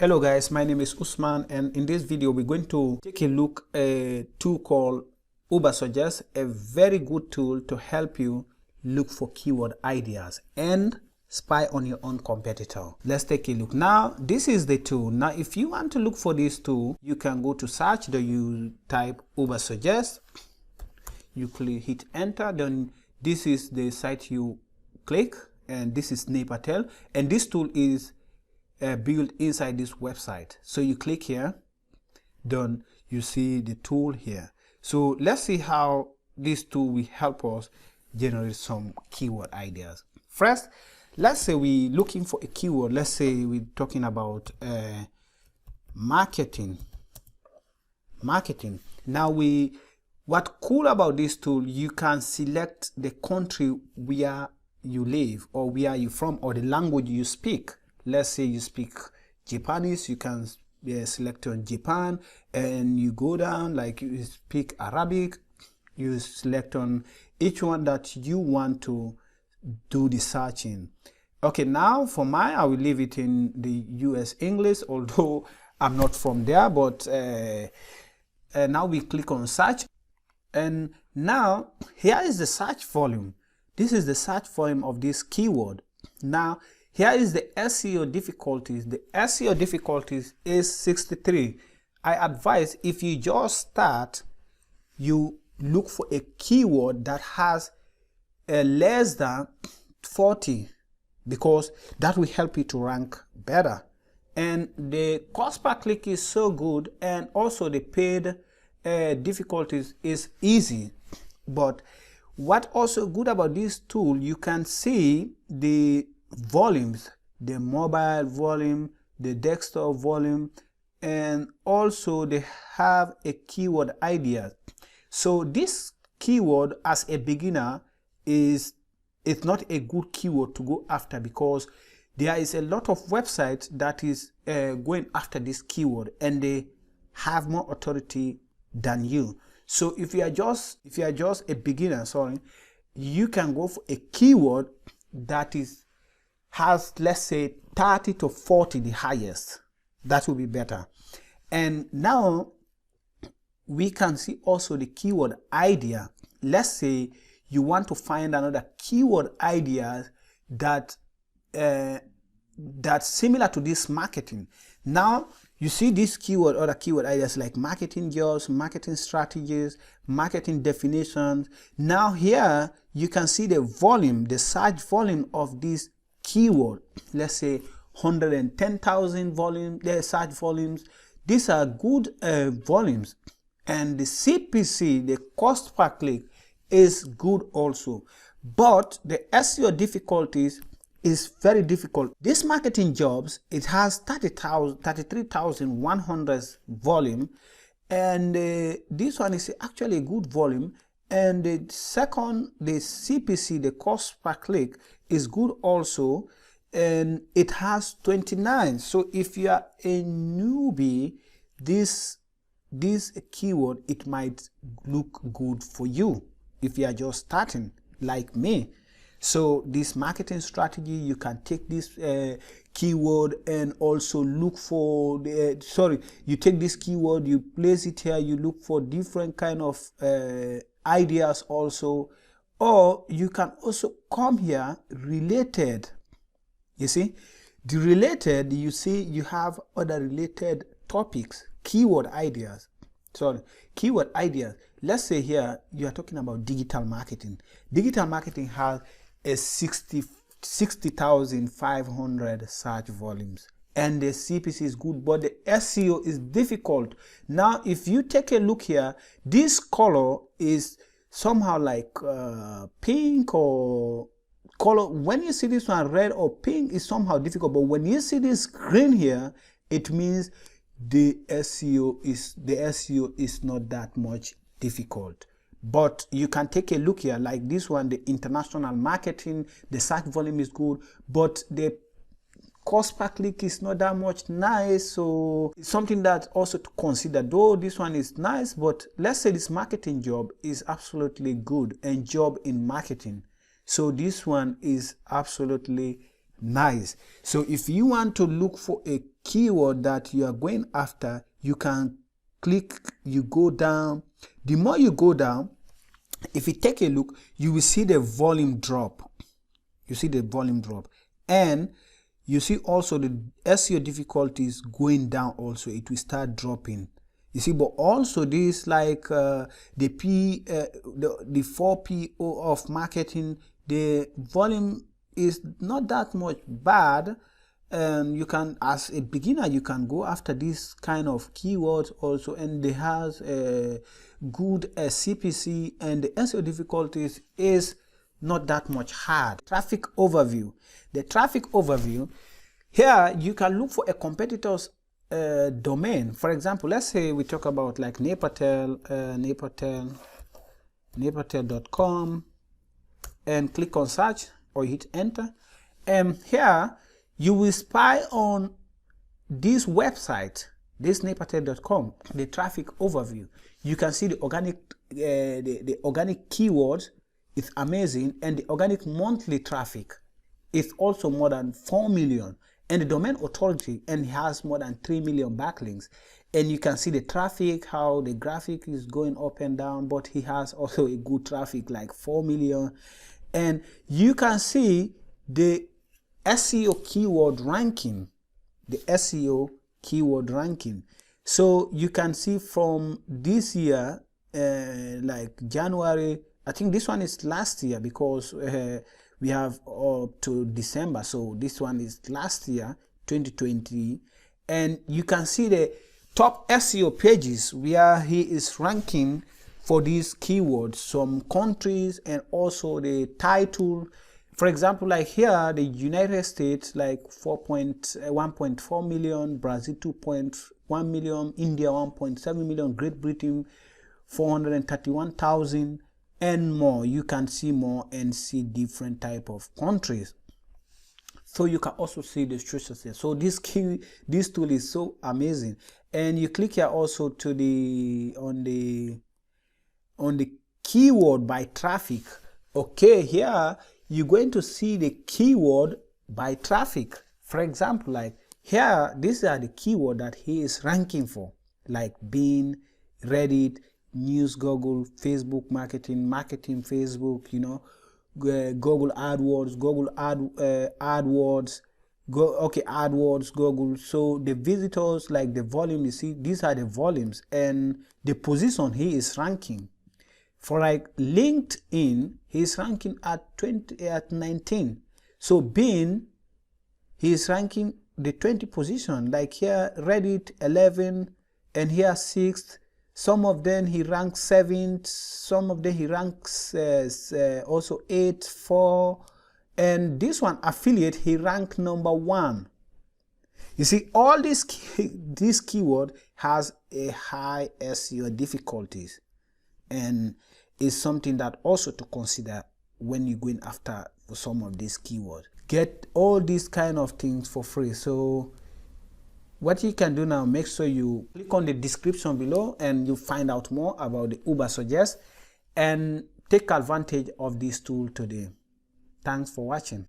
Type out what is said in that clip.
Hello guys, my name is Usman, and in this video we're going to take a look at a tool called Ubersuggest, a very good tool to help you look for keyword ideas and spy on your own competitor. Let's take a look. Now this is the tool. Now if you want to look for this tool, you can go to search, then you type Ubersuggest, you hit enter, then this is the site you click, and this is Neha Patel, and this tool is built inside this website. So you click here, then you see the tool here. So let's see how this tool will help us generate some keyword ideas. First, let's say we're looking for a keyword. Let's say we're talking about marketing. Now what cool about this tool, you can select the country where you live or where you're from or the language you speak. Let's say you speak Japanese, you can select on Japan, and you go down, like you speak Arabic, you select on each one that you want to do the searching. Okay, now for mine, I will leave it in the US English, although I'm not from there, but now we click on search, and now here is the search volume. This is the search volume of this keyword. Now here is the SEO difficulties. The SEO difficulties is 63. I advise if you just start, you look for a keyword that has less than 40, because that will help you to rank better. And the cost per click is so good, and also the paid difficulties is easy. But what also good about this tool, you can see the volumes, the mobile volume, the desktop volume, and also they have a keyword idea. So this keyword as a beginner it's not a good keyword to go after, because there is a lot of websites that is going after this keyword and they have more authority than you. So if you are just a beginner, you can go for a keyword that has, let's say, 30 to 40, the highest. That will be better. And now we can see also the keyword idea. Let's say you want to find another keyword idea that's similar to this marketing. Now you see this keyword, other keyword ideas like marketing jobs, marketing strategies, marketing definitions. Now here you can see the volume, the search volume of this keyword. Let's say 110,000 volume, the search volumes. These are good volumes, and the CPC, the cost per click, is good also. But the SEO difficulties is very difficult. This marketing jobs, it has 33,100 volume, and this one is actually a good volume. And the second, the CPC, the cost per click, is good also, and it has 29. So if you are a newbie, this keyword, it might look good for you if you are just starting like me. So this marketing strategy, you can take this keyword and also look for you take this keyword, you place it here, you look for different kind of ideas also, or you can also come here related. You see the related, you see you have other related topics, keyword ideas. Let's say here you are talking about digital marketing. Digital marketing has a 60,500 search volumes, and the CPC is good, but the SEO is difficult. Now if you take a look here, this color is somehow like pink or color. When you see this one red or pink, is somehow difficult, but when you see this green here, it means the SEO is not that much difficult. But you can take a look here, like this one, the international marketing, the search volume is good, but the cost per click is not that much nice. So it's something that also to consider. Though this one is nice, but let's say this marketing job is absolutely good, and job in marketing. So this one is absolutely Nice. So if you want to look for a keyword that you are going after, you can click, you go down. The more you go down, if you take a look, you will see the volume drop. You see the volume drop. And you see also the SEO difficulties going down also. It will start dropping. You see, but also this like the 4PO of marketing, the volume is not that much bad. You can, as a beginner, you can go after this kind of keywords also, and they has a good CPC, and the SEO difficulties is not that much hard. Traffic overview. The traffic overview, here you can look for a competitor's domain. For example, let's say we talk about like Napatel.com, and click on search or hit enter. And here you will spy on this website, this Napatel.com, the traffic overview. You can see the organic keywords. It's amazing, and the organic monthly traffic is also more than 4 million, and the domain authority and has more than 3 million backlinks. And you can see the traffic, how the graphic is going up and down, but he has also a good traffic like 4 million. And you can see the SEO keyword ranking, the SEO keyword ranking. So you can see from this year, like January, I think this one is last year because we have up to December. So this one is last year, 2020. And you can see the top SEO pages where he is ranking for these keywords, some countries, and also the title. For example, like here, the United States, like 1.4 million, Brazil 2.1 million, India 1.7 million, Great Britain 431,000, and more. You can see more and see different type of countries. So you can also see the structures here. So this tool is so amazing. And you click here also to the on the keyword by traffic. Okay, here you're going to see the keyword by traffic. For example, like here, these are the keyword that he is ranking for, like Bing, Reddit, News, Google, Facebook marketing, Facebook, you know, Google AdWords, AdWords, Google. So the visitors, like the volume, you see, these are the volumes, and the position he is ranking. For like LinkedIn, he is ranking at 19. So Bing, he is ranking the 20 position. Like here, Reddit 11, and here 6th. Some of them he ranks 7th. Some of them he ranks also 8, 4, and this one affiliate he ranked number 1. You see, all this keyword has a high SEO difficulties, and is something that also to consider when you're going after some of these keywords. Get all these kind of things for free. So what you can do now, make sure you click on the description below and you find out more about the Ubersuggest and take advantage of this tool today. Thanks for watching.